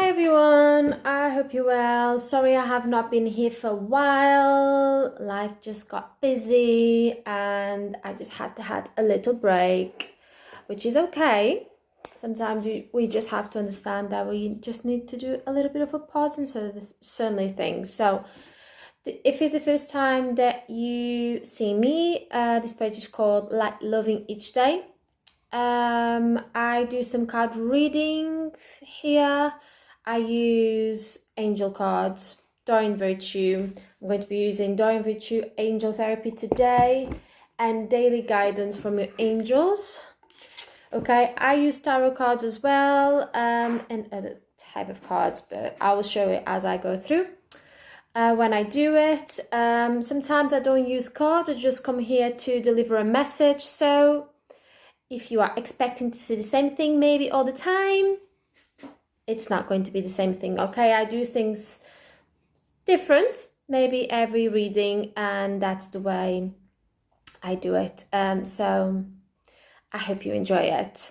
Hi everyone, I hope you're well. Sorry I have not been here for a while. Life just got busy and I just had to have a little break, which is okay. Sometimes we just have to understand that we just need to do a little bit of a pause in certainly things. So if it's the first time that you see me, this page is called Like Loving Each Day. I do some card readings here. I use angel cards, Doreen Virtue. I'm going to be using Doreen Virtue Angel Therapy today and daily guidance from your angels. Okay, I use tarot cards as well and other type of cards, but I will show it as I go through. When I do it, sometimes I don't use cards, I just come here to deliver a message. So if you are expecting to see the same thing maybe all the time, it's not going to be the same thing, okay? I do things different, maybe every reading, and that's the way I do it. So I hope you enjoy it.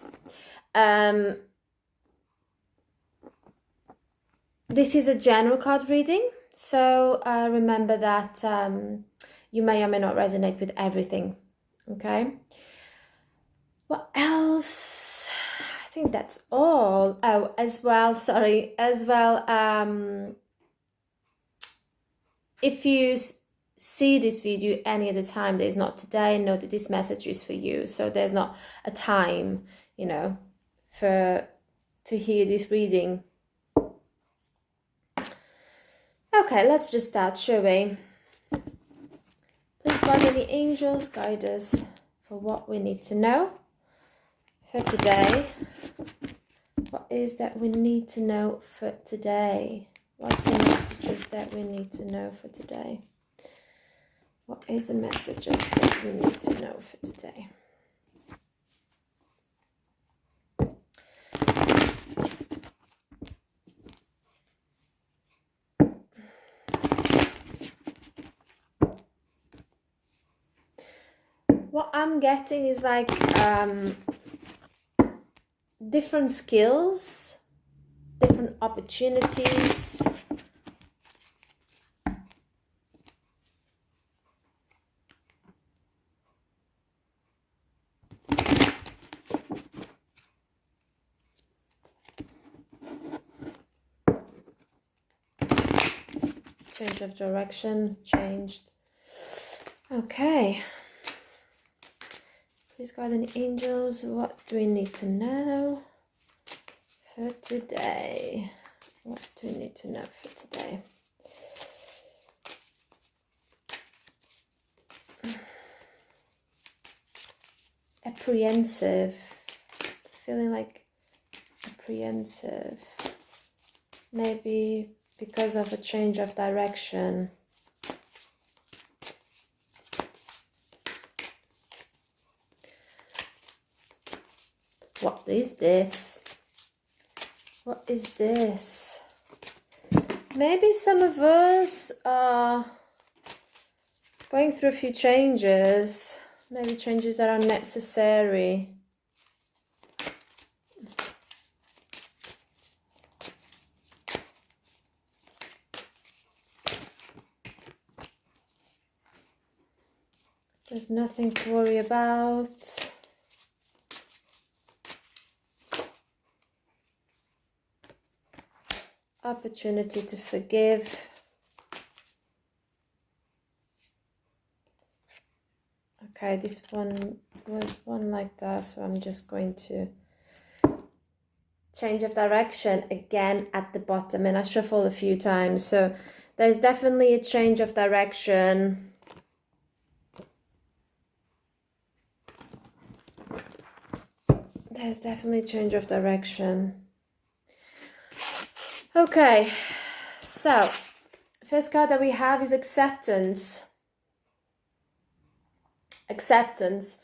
This is a general card reading, so remember that you may or may not resonate with everything, okay? What else? I think that's all. Oh, as well, if you see this video any other time that is not today, know that this message is for you. So there's not a time, to hear this reading. Okay, let's just start, shall we? Please guide the angels, guide us for what we need to know for today. What is that we need to know for today? What's the messages that we need to know for today? What is the messages that we need to know for today? What I'm getting is like different skills, different opportunities. Change of direction, changed. Okay. Please guide the angels, what do we need to know for today? What do we need to know for today? Apprehensive, feeling like apprehensive, maybe because of a change of direction. What is this? What is this? Maybe some of us are going through a few changes, maybe changes that are necessary. There's nothing to worry about. Opportunity to forgive. Okay, this one was one like that, so I'm just going to change of direction again at the bottom, and I shuffled a few times, so there's definitely a change of direction. There's definitely a change of direction. Okay, so first card that we have is acceptance. Acceptance.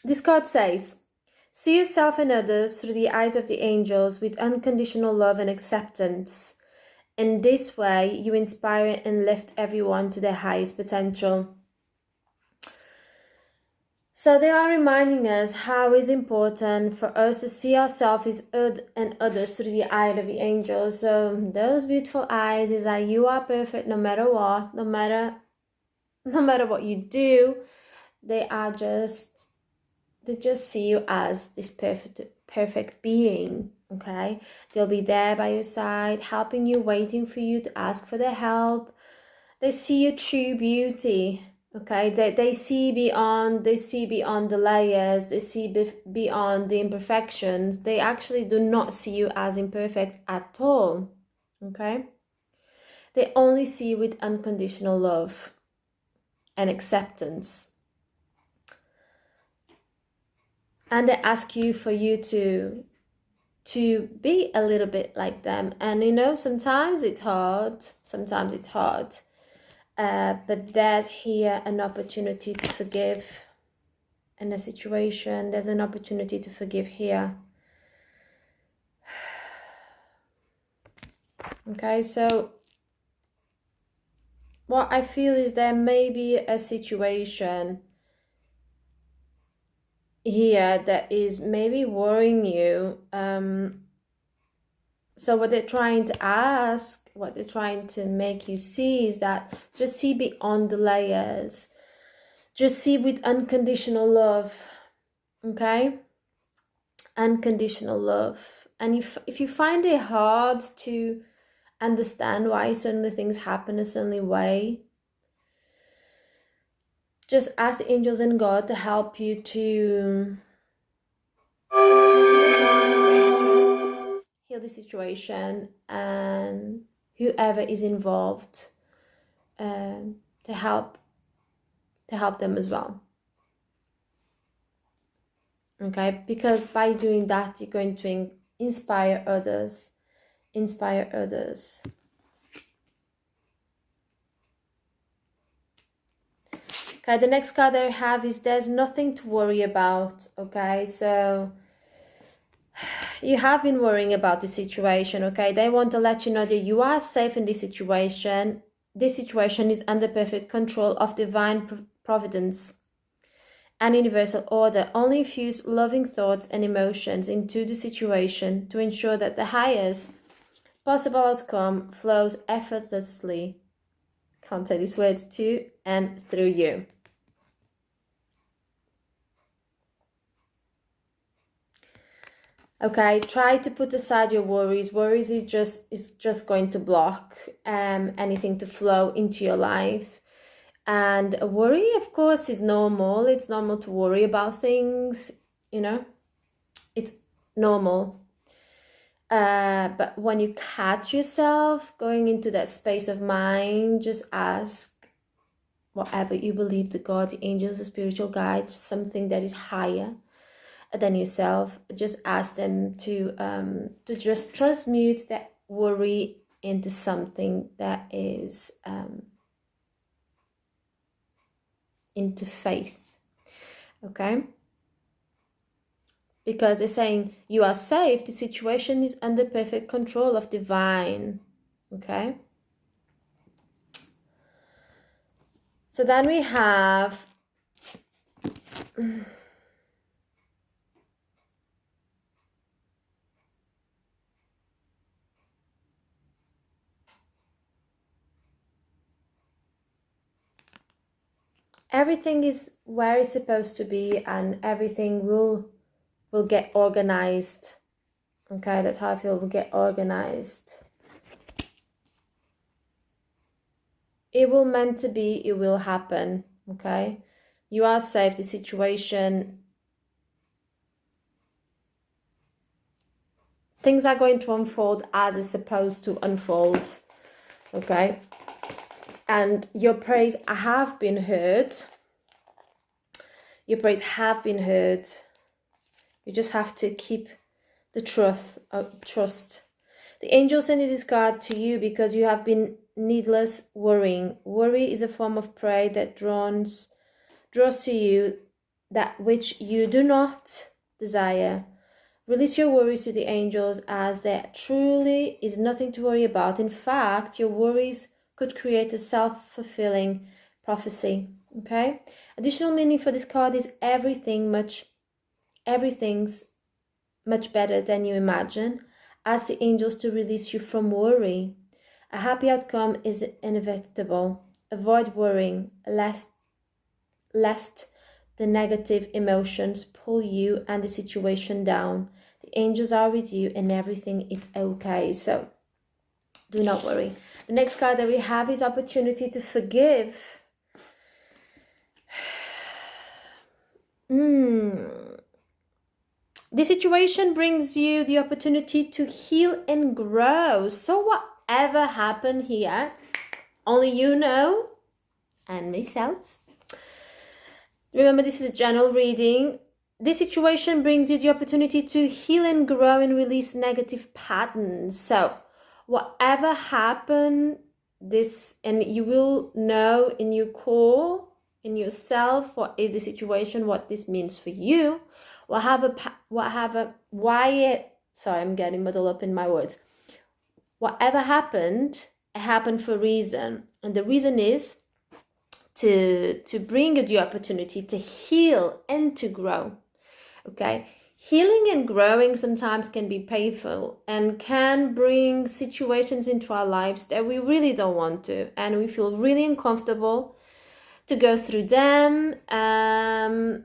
This card says, see yourself and others through the eyes of the angels with unconditional love and acceptance. In this way, you inspire and lift everyone to their highest potential. So they are reminding us how it's important for us to see ourselves and others through the eye of the angels. So those beautiful eyes is that you are perfect no matter what, no matter what you do. They just see you as this perfect being. Okay, they'll be there by your side, helping you, waiting for you to ask for their help. They see your true beauty. Okay, they see beyond the layers, they see beyond the imperfections. They actually do not see you as imperfect at all. Okay, they only see you with unconditional love and acceptance, and they ask you for you to be a little bit like them. And sometimes it's hard, but there's here an opportunity to forgive in a situation. There's an opportunity to forgive here. Okay, so what I feel is there may be a situation here that is maybe worrying you. So what they're trying to make you see is that just see beyond the layers. Just see with unconditional love, okay? Unconditional love. And if you find it hard to understand why certain things happen a certain way, just ask the angels and God to help you to heal the situation and whoever is involved, to help them as well. Okay, because by doing that, you're going to inspire others. Okay, the next card I have is there's nothing to worry about. Okay, so you have been worrying about the situation. Okay, they want to let you know that you are safe in this situation. This situation is under perfect control of divine providence and universal order. Only infuse loving thoughts and emotions into the situation to ensure that the highest possible outcome flows effortlessly, can't say these words, to and through you. Okay, try to put aside your worries. Worries is just going to block anything to flow into your life. And worry, of course, is normal. It's normal to worry about things, it's normal. But when you catch yourself going into that space of mind, just ask whatever you believe, the God, the angels, the spiritual guides, something that is higher than yourself. Just ask them to just transmute that worry into something that is into faith. Okay, because they're saying you are safe, the situation is under perfect control of divine. Okay, so then we have everything is where it's supposed to be, and everything will get organized. Okay, that's how I feel. Will get organized. It will meant to be, it will happen. Okay, you are safe. The situation, things are going to unfold as it's supposed to unfold. Okay, and your prayers have been heard. Your prayers have been heard. You just have to keep the trust. The angel sent this card to you because you have been needless worrying. Worry is a form of prey that draws to you that which you do not desire. Release your worries to the angels, as there truly is nothing to worry about. In fact, your worries could create a self-fulfilling prophecy. Okay? Additional meaning for this card is everything's much better than you imagine. Ask the angels to release you from worry. A happy outcome is inevitable. Avoid worrying, lest the negative emotions pull you and the situation down. The angels are with you and everything is okay. So do not worry. The next card that we have is opportunity to forgive. This situation brings you the opportunity to heal and grow. So whatever happened here, only you know, and myself. Remember, this is a general reading. This situation brings you the opportunity to heal and grow and release negative patterns. So whatever happened, and you will know in your core, in yourself, what is the situation, what this means for you. Sorry, I'm getting muddled up in my words. Whatever happened, it happened for a reason. And the reason is to bring you the opportunity to heal and to grow. Okay? Healing and growing sometimes can be painful and can bring situations into our lives that we really don't want to, and we feel really uncomfortable to go through them. And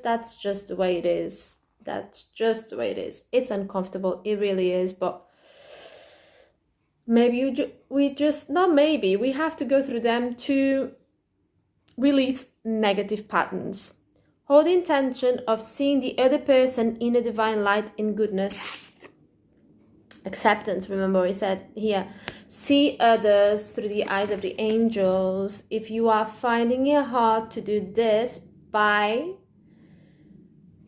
that's just the way it is. That's just the way it is. It's uncomfortable. It really is. But maybe we have to go through them to release negative patterns. Hold the intention of seeing the other person in a divine light, in goodness. Acceptance, remember we said here. See others through the eyes of the angels. If you are finding it hard to do this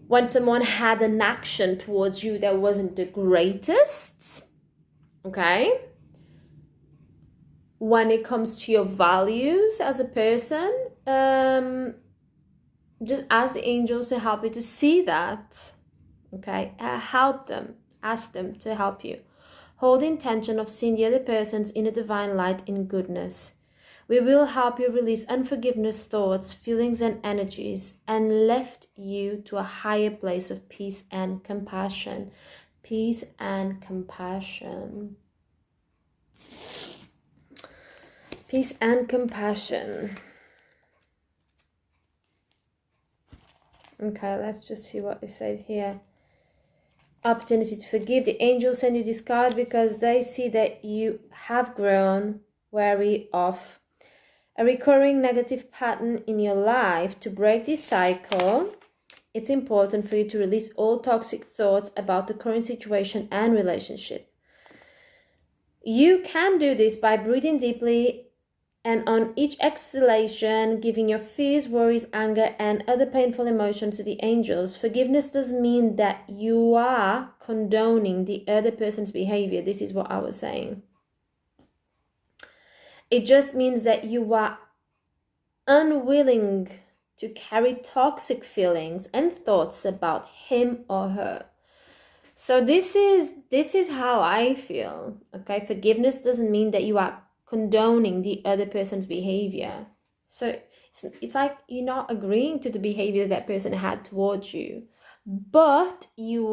when someone had an action towards you that wasn't the greatest, okay? When it comes to your values as a person, just ask the angels to help you to see that, okay? Help them, ask them to help you. Hold the intention of seeing the other persons in a divine light, in goodness. We will help you release unforgiveness thoughts, feelings, and energies, and lift you to a higher place of peace and compassion. Peace and compassion. Peace and compassion. Okay, let's just see what it says here. Opportunity to forgive. The angels send you this card because they see that you have grown wary of a recurring negative pattern in your life. To break this cycle, it's important for you to release all toxic thoughts about the current situation and relationship. You can do this by breathing deeply, and on each exhalation, giving your fears, worries, anger, and other painful emotions to the angels. Forgiveness doesn't mean that you are condoning the other person's behavior. This is what I was saying. It just means that you are unwilling to carry toxic feelings and thoughts about him or her. So this is how I feel. Okay, forgiveness doesn't mean that you are condoning the other person's behavior. So it's like you're not agreeing to the behavior that person had towards you, but you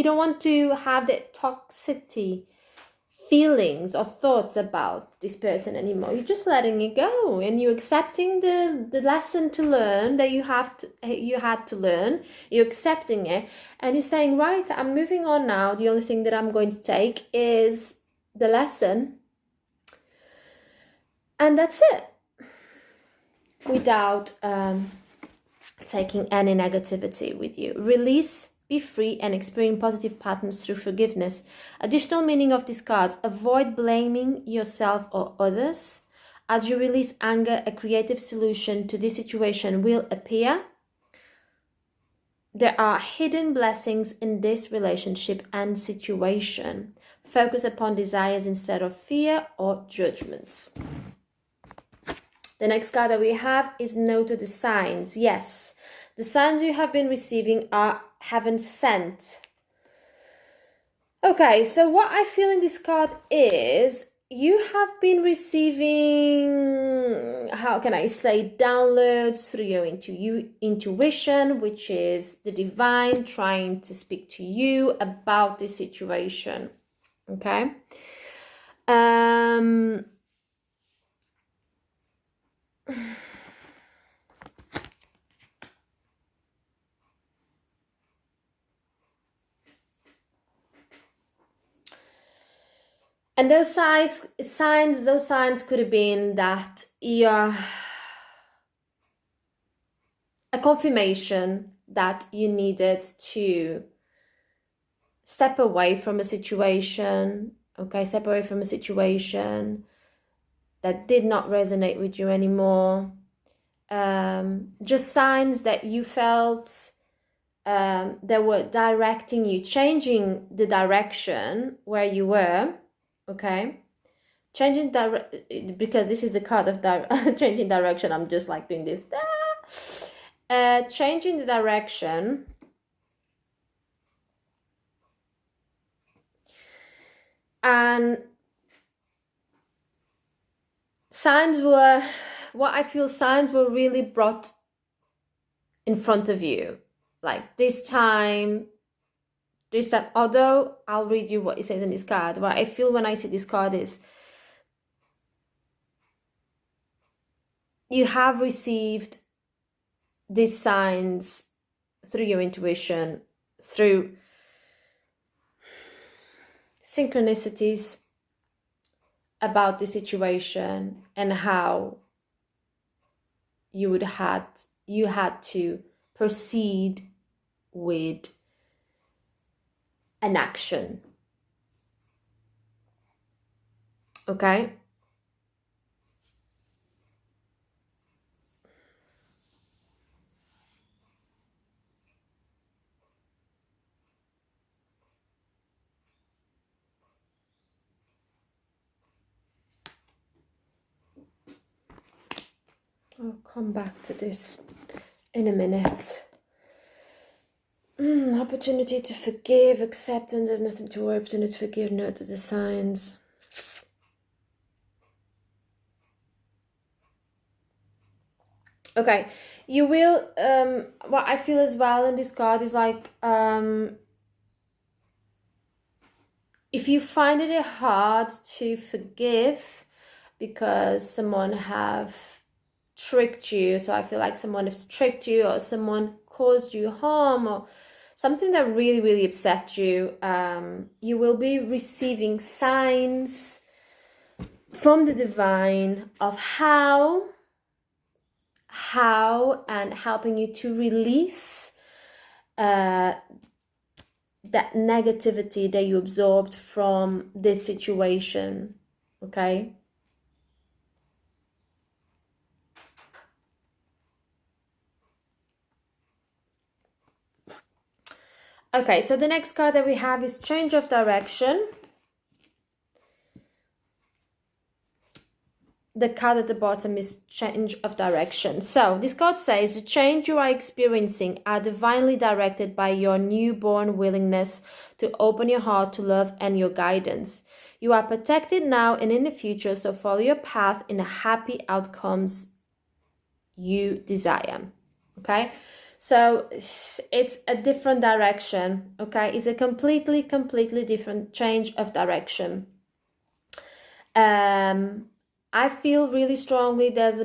don't want to have that toxicity feelings or thoughts about this person anymore. You're just letting it go, and you're accepting the lesson to learn that you had to learn. You're accepting it, and you're saying, right, I'm moving on now. The only thing that I'm going to take is the lesson, and that's it, without taking any negativity with you. Release. Be free and experience positive patterns through forgiveness. Additional meaning of this card: avoid blaming yourself or others. As you release anger, a creative solution to this situation will appear. There are hidden blessings in this relationship and situation. Focus upon desires instead of fear or judgments. The next card that we have is no to the signs. Yes, the signs you have been receiving are heaven sent. Okay, so what I feel in this card is you have been receiving, how can I say, downloads through your intuition, which is the divine trying to speak to you about this situation. Okay. And those signs could have been that you're a confirmation that you needed to step away from a situation, okay? Step away from a situation that did not resonate with you anymore. Just signs that you felt that were directing you, changing the direction where you were, okay? Changing because this is the card of changing direction. I'm just like doing this. Changing the direction. And signs were really brought in front of you. Like this time, although I'll read you what it says in this card, what I feel when I see this card is you have received these signs through your intuition, through synchronicities about the situation and how you had to proceed with an action. Okay? I'll come back to this in a minute. Opportunity to forgive, acceptance, there's nothing to worry, opportunity to forgive, no to the signs. Okay, you will, what I feel as well in this card is like, if you find it hard to forgive because someone have tricked you, so I feel like someone has tricked you or someone caused you harm or something that really, really upset you, you will be receiving signs from the divine of how and helping you to release that negativity that you absorbed from this situation, okay? Okay, so the next card that we have is change of direction. The card at the bottom is change of direction. So this card says the change you are experiencing are divinely directed by your newborn willingness to open your heart to love and your guidance. You are protected now and in the future, so follow your path in the happy outcomes you desire. Okay, so it's a different direction. Okay, it's a completely different change of direction. I feel really strongly there's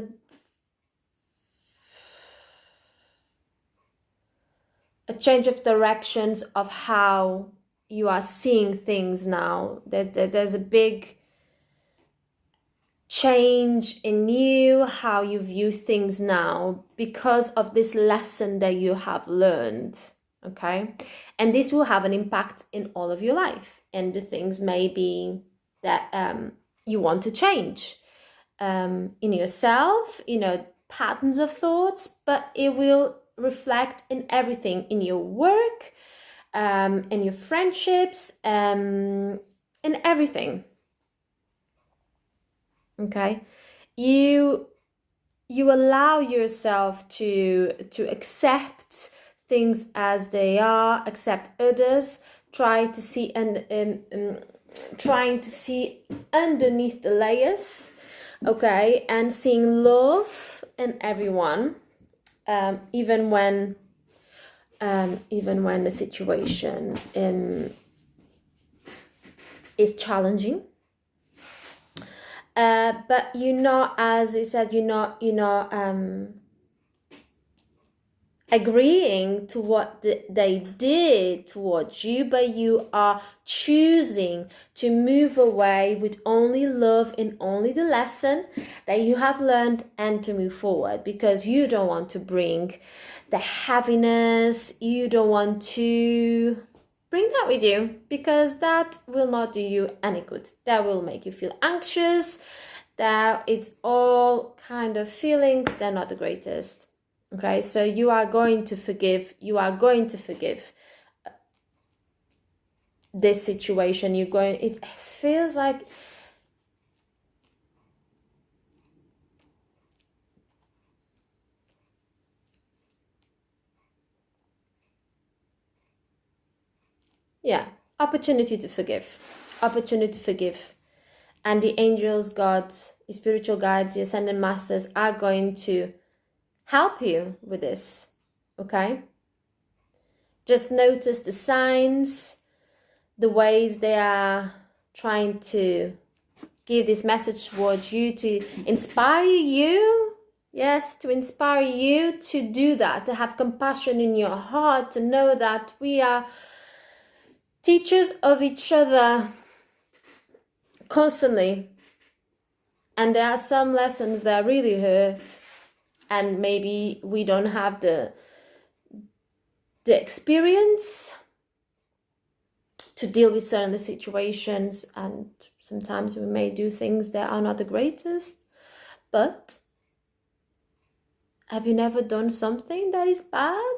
a change of directions of how you are seeing things now. There's a big change in you, how you view things now because of this lesson that you have learned, okay? And this will have an impact in all of your life and the things maybe that you want to change in yourself, patterns of thoughts, but it will reflect in everything, in your work, in your friendships, in everything. Okay, you you allow yourself to accept things as they are, accept others, trying to see underneath the layers, okay, and seeing love in everyone, even when the situation is challenging. But as I said, you're not agreeing to what they did towards you, but you are choosing to move away with only love and only the lesson that you have learned, and to move forward, because you don't want to bring the heaviness, you don't want to bring that with you, because that will not do you any good. That will make you feel anxious. That it's all kind of feelings, they're not the greatest. Okay, so you are going to forgive. You are going to forgive this situation. It feels like opportunity to forgive. Opportunity to forgive. And the angels, God, your spiritual guides, your ascended masters are going to help you with this, okay? Just notice the signs, the ways they are trying to give this message towards you, to inspire you. Yes, to inspire you to do that, to have compassion in your heart, to know that we are teachers of each other constantly. And there are some lessons that really hurt, and maybe we don't have the experience to deal with certain situations, and sometimes we may do things that are not the greatest. But have you never done something that is bad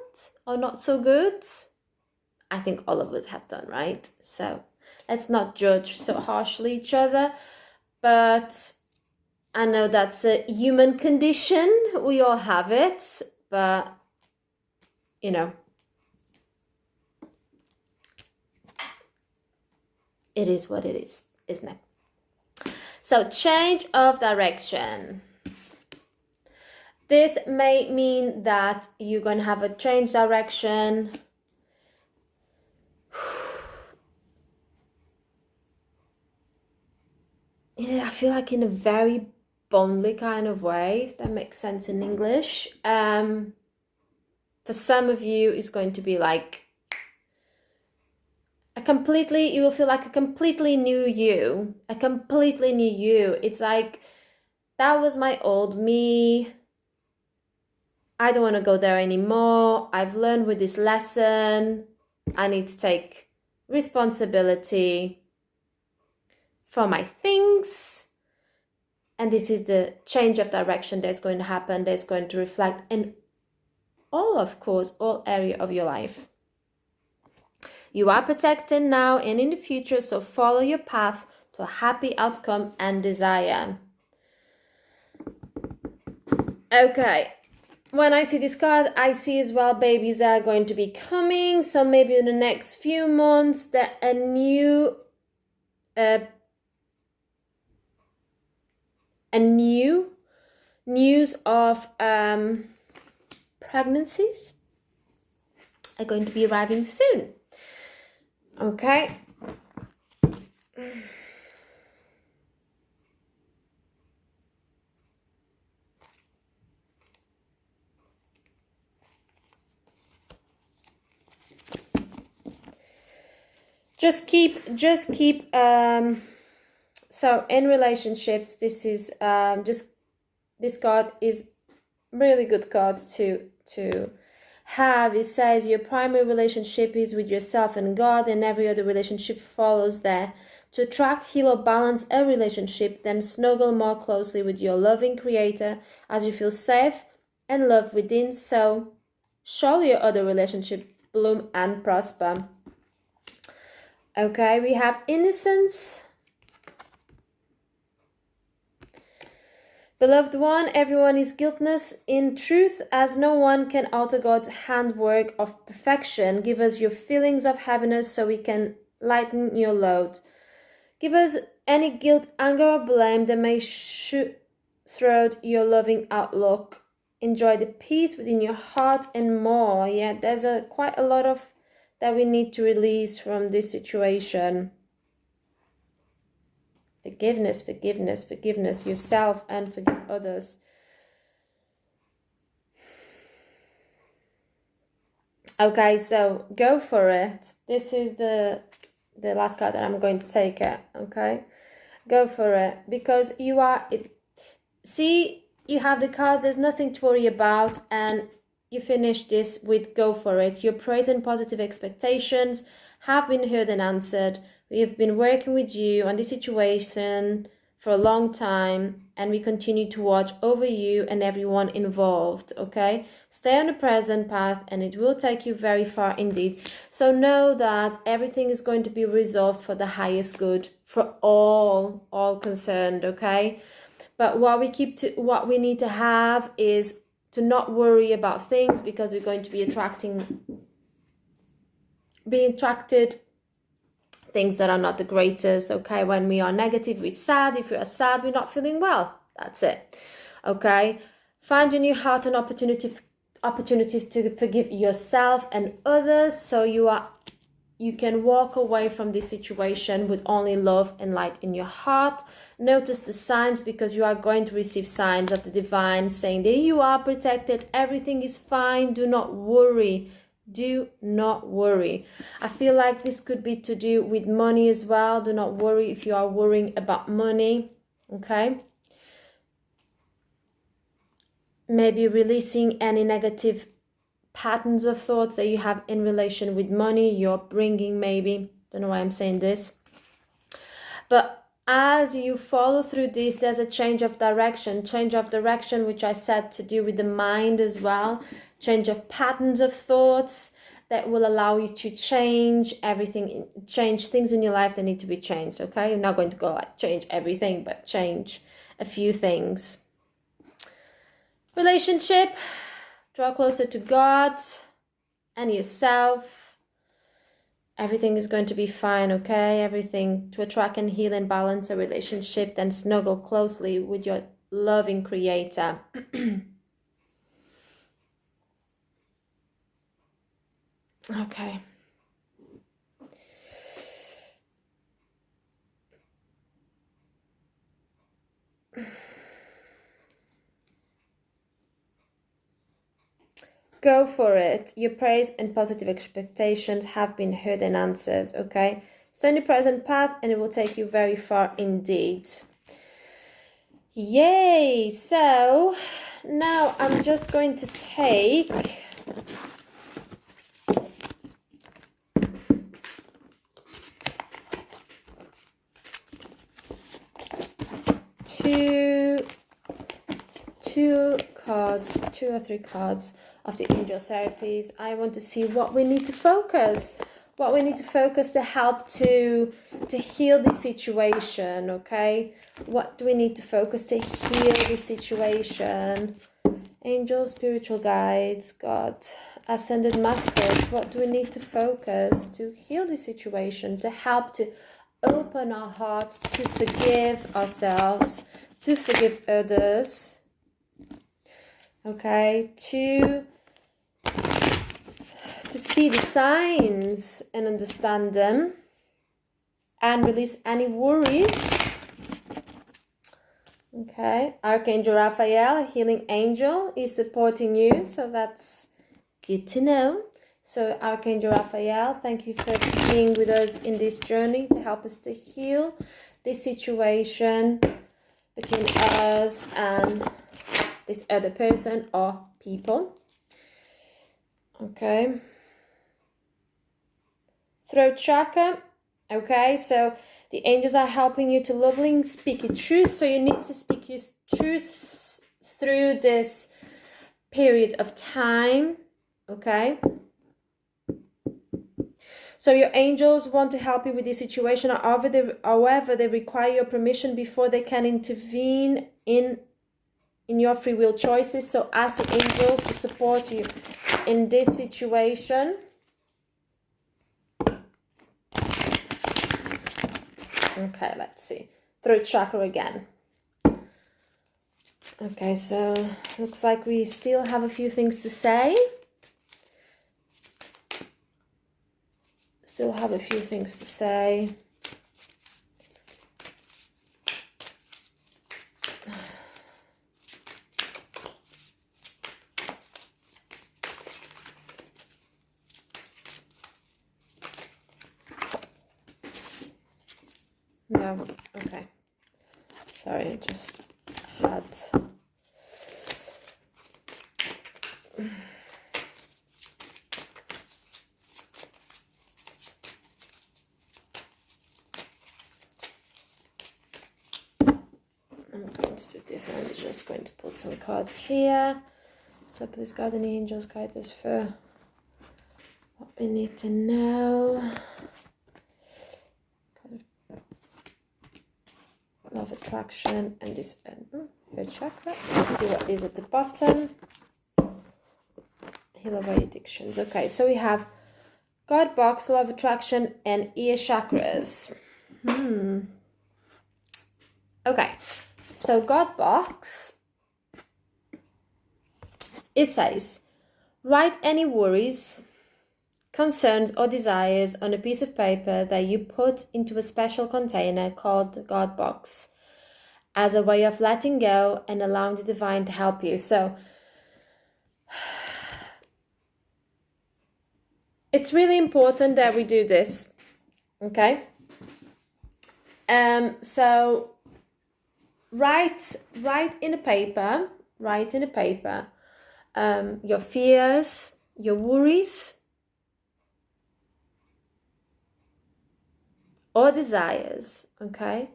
or not so good? I think all of us have done, right? So let's not judge so harshly each other. But I know that's a human condition. We all have it. But, it is what it is, isn't it? So change of direction. This may mean that you're going to have a change direction. I feel like in a very bondly kind of way, if that makes sense in English. For some of you, it's going to be like you will feel like a completely new you. A completely new you. It's like, that was my old me. I don't want to go there anymore. I've learned with this lesson. I need to take responsibility for my things. And this is the change of direction that's going to happen. That's going to reflect in all area of your life. You are protected now and in the future, so follow your path to a happy outcome and desire. Okay, when I see this card, I see as well babies that are going to be coming. So maybe in the next few months, that a new news of pregnancies are going to be arriving soon. Okay. Just keep so in relationships, this is this card is really good card to have. It says your primary relationship is with yourself and God, and every other relationship follows there. To attract, heal, or balance a relationship, then snuggle more closely with your loving Creator as you feel safe and loved within. So surely your other relationship bloom and prosper. Okay, we have innocence. Beloved one, everyone is guiltless in truth, as no one can alter God's handwork of perfection. Give us your feelings of heaviness so we can lighten your load. Give us any guilt, anger, or blame that may throughout your loving outlook. Enjoy the peace within your heart and more. Yeah, there's quite a lot of that we need to release from this situation. Forgiveness, forgiveness, forgiveness yourself and forgive others. Okay, so go for it. This is the last card that I'm going to take it. Okay, go for it, because you are it. See, you have the cards. There's nothing to worry about, and you finish this with go for it. Your praise and positive expectations have been heard and answered. We have been working with you on this situation for a long time, and we continue to watch over you and everyone involved. Okay, stay on the present path, and it will take you very far indeed. So know that everything is going to be resolved for the highest good for all concerned. Okay, but what we need to have is to not worry about things, because we're going to be being attracted things that are not the greatest. Okay, when we are negative, we're sad. If we are sad, we're not feeling well. That's it. Okay, find in your heart an opportunity to forgive yourself and others, so you can walk away from this situation with only love and light in your heart. Notice the signs, because you are going to receive signs of the divine saying that you are protected, everything is fine, do not worry. Do not worry. I feel like this could be to do with money as well. Do not worry if you are worrying about money. Okay. Maybe releasing any negative patterns of thoughts that you have in relation with money, you're bringing maybe. Don't know why I'm saying this. But as you follow through this, there's a change of direction, which I said to do with the mind as well. Change of patterns of thoughts that will allow you to change everything, change things in your life that need to be changed. Okay, I'm not going to go like change everything, but change a few things. Relationship, draw closer to God and yourself. Everything is going to be fine, okay? Everything to attract and heal and balance a relationship, then snuggle closely with your loving creator. Okay. Go for it. Your praise and positive expectations have been heard and answered, okay? Stay on the present path, and it will take you very far indeed. Yay! So now I'm just going to take two or three cards of the angel therapies. I want to see what we need to focus to help to heal this situation. Okay, what do we need to focus to heal this situation? Angels, spiritual guides, God, ascended masters, what do we need to focus to heal this situation, to help to open our hearts, to forgive ourselves, to forgive others? Okay, to see the signs and understand them and release any worries. Okay, Archangel Raphael, a healing angel, is supporting you, so that's good to know. So Archangel Raphael, thank you for being with us in this journey to help us to heal this situation between us and this other person or people. Okay. Throat chakra. Okay, so the angels are helping you to lovingly speak your truth. So you need to speak your truth through this period of time. Okay. So your angels want to help you with this situation. However, they require your permission before they can intervene in in your free will choices. So ask the angels to support you in this situation. Okay, let's see. Throat chakra again. Okay, so looks like we still have a few things to say. Still have a few things to say. No, okay. Sorry, I just had... I'm going to do different. I'm just going to pull some cards here. So please, God and the angels, guide us for what we need to know. Love, attraction, and this your chakra. Let's see what is at the bottom. Heal away addictions. Okay, so we have God box, love, attraction, and ear chakras. Okay, so God box, it says, write any worries, concerns, or desires on a piece of paper that you put into a special container called the God box as a way of letting go and allowing the divine to help you. So it's really important that we do this, okay? So write in a paper, your fears, your worries, or desires, okay?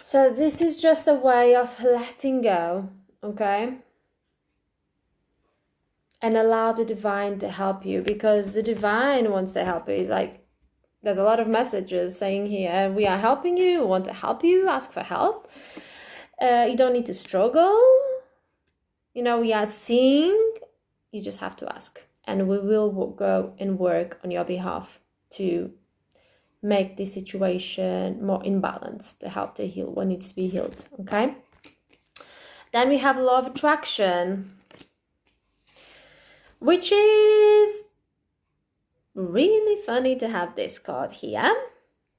So this is just a way of letting go, okay? And allow the divine to help you, because the divine wants to help you. It's like, there's a lot of messages saying here, we are helping you, we want to help you, ask for help. You don't need to struggle. You know, we are seeing, you just have to ask. And we will go and work on your behalf to make this situation more in balance, to help to heal what needs to be healed, okay? Then we have law of attraction, which is really funny to have this card here,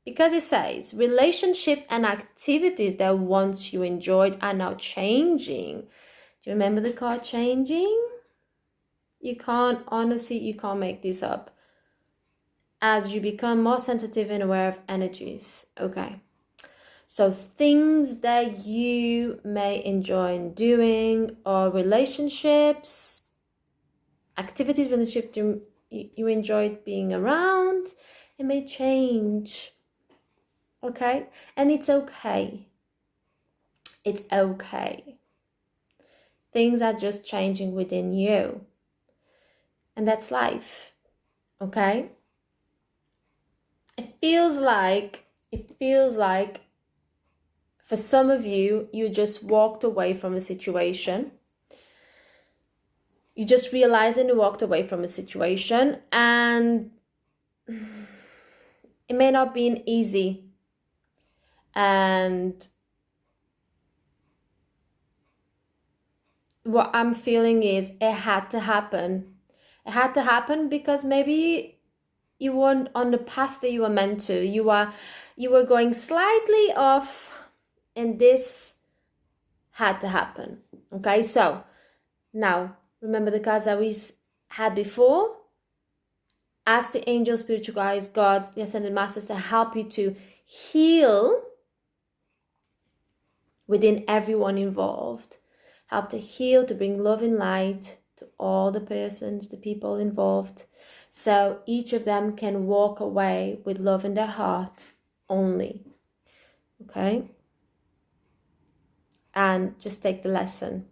because it says relationship and activities that once you enjoyed are now changing. Do you remember the card changing? You can't make this up. As you become more sensitive and aware of energies, okay? So things that you may enjoy doing, or relationships, activities, relationship you enjoyed being around, it may change, okay? And it's okay. It's okay. Things are just changing within you. And that's life, okay? It feels like for some of you, you just walked away from a situation. You just realized and you walked away from a situation, and it may not be easy. And what I'm feeling is it had to happen. It had to happen because maybe you weren't on the path that you were meant to. You were going slightly off, and this had to happen. Okay, so now remember the cards that we had before. Ask the angels, spiritual guides, God, the ascended masters to help you to heal within everyone involved. Help to heal, to bring love and light to all the persons, the people involved. So each of them can walk away with love in their heart only. Okay? And just take the lesson.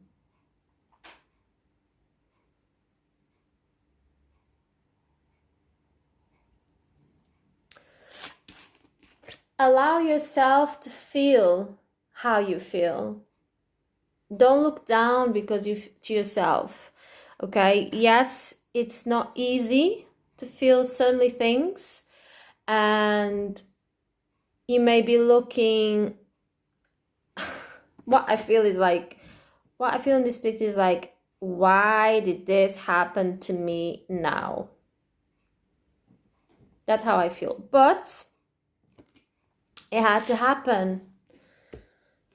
Allow yourself to feel how you feel. Don't look down because you to yourself. Okay, yes, it's not easy to feel certainly things, and you may be looking. what I feel is like, what I feel in this picture is like, why did this happen to me now? That's how I feel. But it had to happen.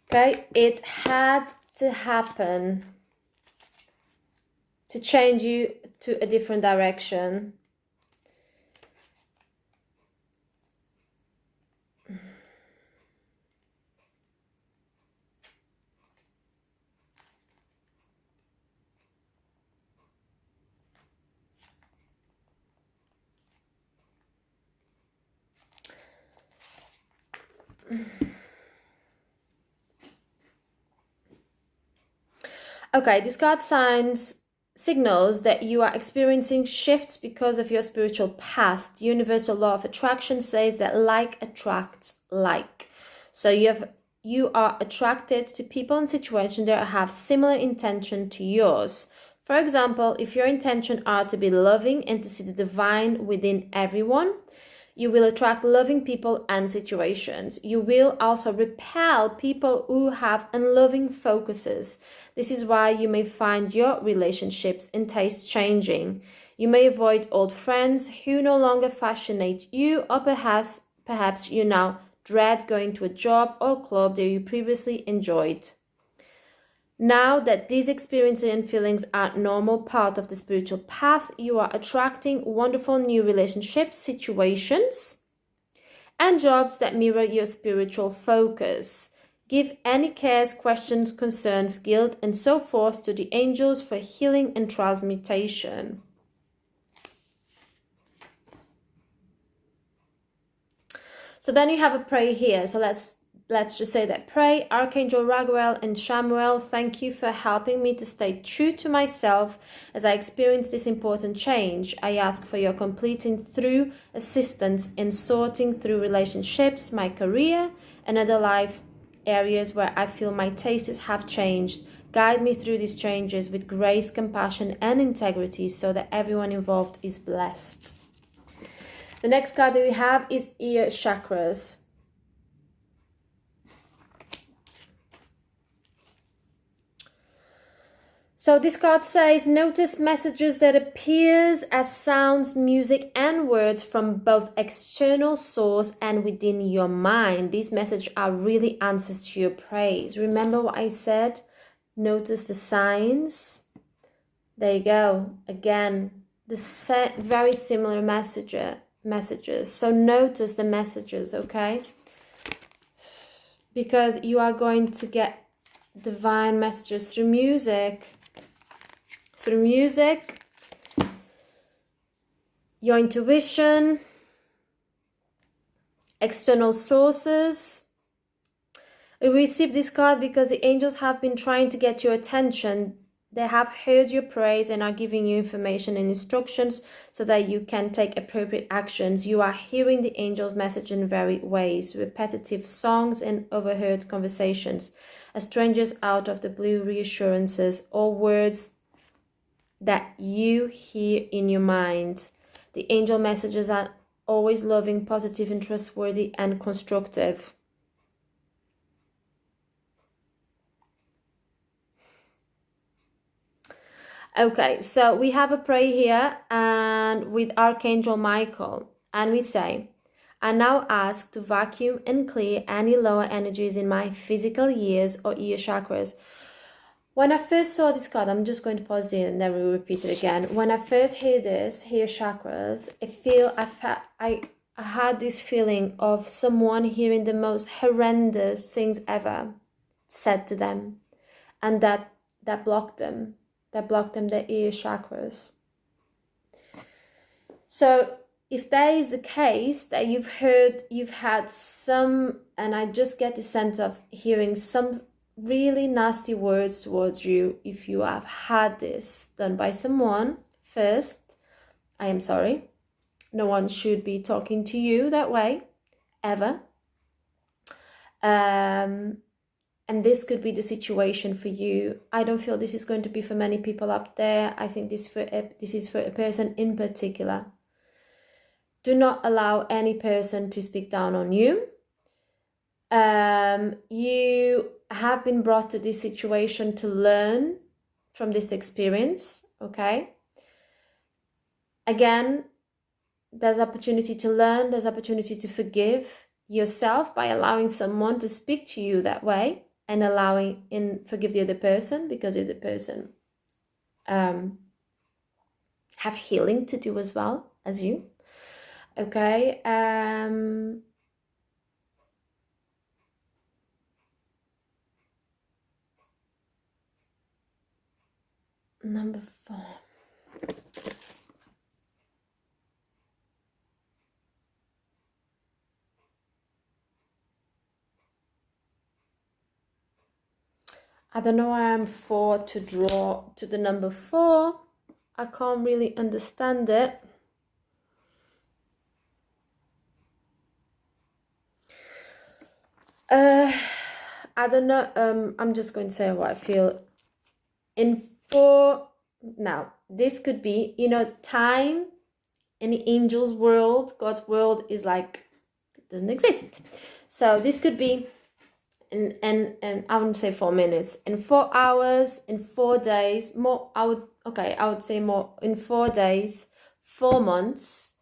Okay, it had to happen to change you to a different direction. Okay, this card signals that you are experiencing shifts because of your spiritual path. The universal law of attraction says that like attracts like. So you are attracted to people and situations that have similar intention to yours. For example, if your intention are to be loving and to see the divine within everyone, you will attract loving people and situations. You will also repel people who have unloving focuses. This is why you may find your relationships and tastes changing. You may avoid old friends who no longer fascinate you, or perhaps you now dread going to a job or club that you previously enjoyed. Now that these experiences and feelings are a normal part of the spiritual path, you are attracting wonderful new relationships, situations, and jobs that mirror your spiritual focus. Give any cares, questions, concerns, guilt, and so forth to the angels for healing and transmutation. So then you have a prayer here. So let's just say that. Pray, Archangel Raguel and Shamuel, thank you for helping me to stay true to myself as I experience this important change. I ask for your completing through assistance in sorting through relationships, my career, and other life areas where I feel my tastes have changed. Guide me through these changes with grace, compassion, and integrity so that everyone involved is blessed. The next card that we have is ear chakras. So this card says, notice messages that appears as sounds, music, and words from both external source and within your mind. These messages are really answers to your prayers. Remember what I said? Notice the signs. There you go. Again, the very similar messages. So notice the messages, okay? Because you are going to get divine messages through music. Through music, your intuition, external sources. We receive this card because the angels have been trying to get your attention. They have heard your prayers and are giving you information and instructions so that you can take appropriate actions. You are hearing the angels' message in varied ways, repetitive songs and overheard conversations, as strangers out of the blue reassurances or words that you hear in your mind. The angel messages are always loving, positive, and trustworthy, and constructive. Okay, so we have a prayer here and with Archangel Michael, and we say, I now ask to vacuum and clear any lower energies in my physical ears or ear chakras. When I first saw this card, I'm just going to pause it and then we'll repeat it again. When I first hear this, hear chakras, I had this feeling of someone hearing the most horrendous things ever said to them, and that blocked them. That blocked them their ear chakras. So if that is the case, that you've had some, and I just get the sense of hearing some really nasty words towards you. If you have had this done by someone, first, I am sorry. No one should be talking to you that way, ever. And this could be the situation for you. I don't feel this is going to be for many people up there. I think this is for a person in particular. Do not allow any person to speak down on you. You have been brought to this situation to learn from this experience, okay? Again, there's opportunity to learn, there's opportunity to forgive yourself by allowing someone to speak to you that way, and allowing and forgive the other person, because the other person have healing to do as well as you, okay? Number 4. I don't know why I'm 4 to draw to the number 4. I can't really understand it. I don't know. I'm just going to say what I feel. In 4, now, this could be, time in the angel's world, God's world is like, it doesn't exist. So this could be, and I wouldn't say 4 minutes, in 4 hours, in 4 days, more, I would say more, in 4 days, 4 months,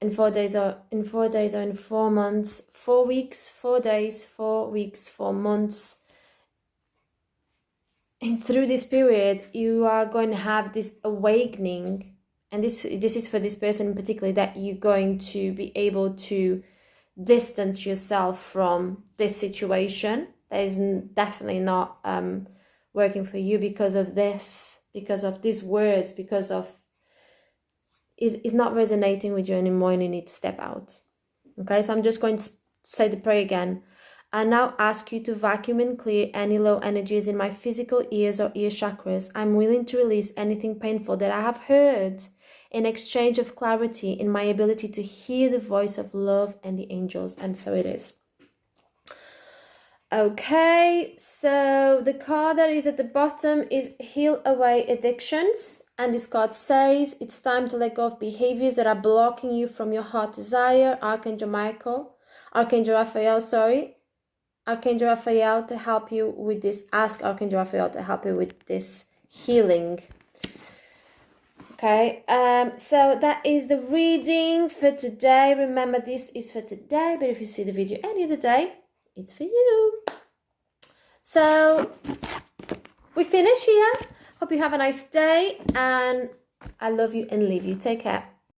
in 4 days or in 4 days or in 4 months, 4 weeks, 4 days, 4 weeks, 4 months. And through this period, you are going to have this awakening, and this is for this person in particular, that you're going to be able to distance yourself from this situation that is definitely not working for you because of this, because of these words, because of is not resonating with you anymore, and you need to step out. Okay, so I'm just going to say the prayer again. I now ask you to vacuum and clear any low energies in my physical ears or ear chakras. I'm willing to release anything painful that I have heard in exchange of clarity in my ability to hear the voice of love and the angels. And so it is. Okay, so the card that is at the bottom is Heal Away Addictions. And this card says it's time to let go of behaviors that are blocking you from your heart desire. Archangel Raphael to help you with this. Ask Archangel Raphael to help you with this healing. Okay, so that is the reading for today. Remember, this is for today, but if you see the video any other day, it's for you. So we finish here. Hope you have a nice day, and I love you and leave you. Take care.